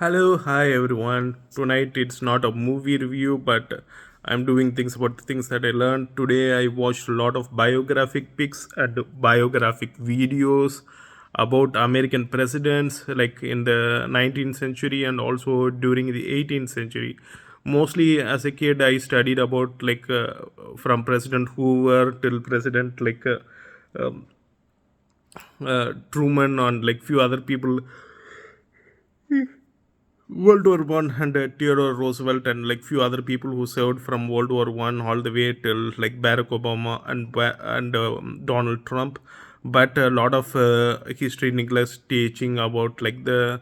Hello, hi everyone. Tonight it's not a movie review, but I'm doing things about the things that I learned. Today I watched a lot of biographic pics and biographic videos about American presidents, like in the 19th century and also during the 18th century. Mostly as a kid, I studied about from President Hoover till President um, Truman and like few other people. World War One and Theodore Roosevelt and like few other people who served from World War One all the way till like Barack Obama and Donald Trump, but a lot of history neglects teaching about like the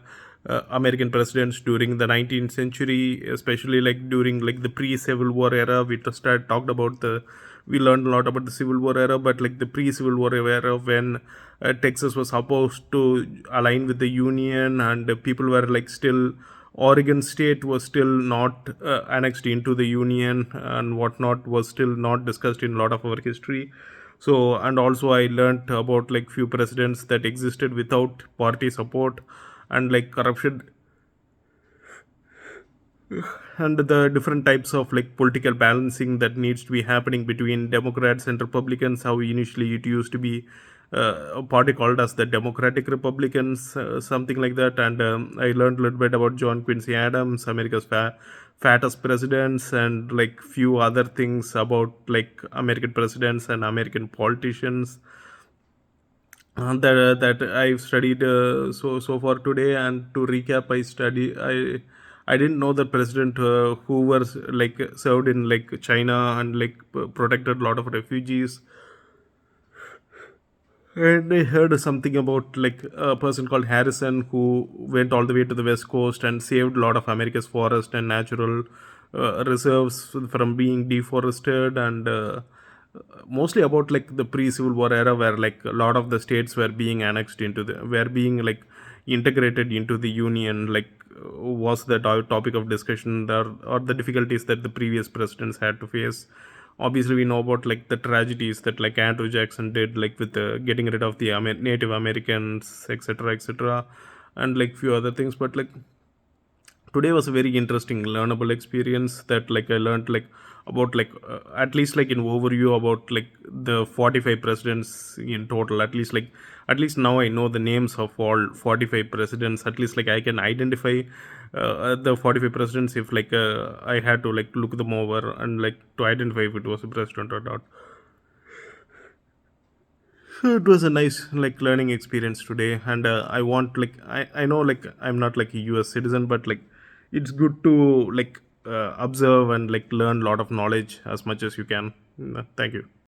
American presidents during the 19th century, especially like during like the pre-Civil War era. We just talked about the we learned a lot about the Civil War era, but like the pre-Civil War era when Texas was supposed to align with the Union and people were like still Oregon State was still not annexed into the Union and whatnot was still not discussed in a lot of our history. So and also I learned about like few presidents that existed without party support and like corruption and the different types of like political balancing that needs to be happening between Democrats and Republicans. How initially it used to be a party called as the Democratic Republicans, something like that. And I learned a little bit about John Quincy Adams, America's fattest presidents, and like few other things about like American presidents and American politicians that I've studied so far today. And to recap, I didn't know that President Hoover like served in like China and like protected a lot of refugees. And I heard something about like a person called Harrison who went all the way to the west coast and saved a lot of America's forest and natural reserves from being deforested and mostly about like the pre-Civil War era where like a lot of the states were being annexed into the were being like integrated into the Union. Like was the topic of discussion or the difficulties that the previous presidents had to face. Obviously we know about like the tragedies that like Andrew Jackson did like with getting rid of the Native Americans, etc., etc., and like few other things. But like today was a very interesting learnable experience that like I learned like about like at least like in overview about like the 45 presidents in total. At least now I know the names of all 45 presidents. At least like I can identify the 45 presidents if like I had to like look them over and like to identify if it was a president or not. So it was a nice like learning experience today. And I want like I know like I'm not like a US citizen, but like it's good to like observe and like learn a lot of knowledge as much as you can. Thank you.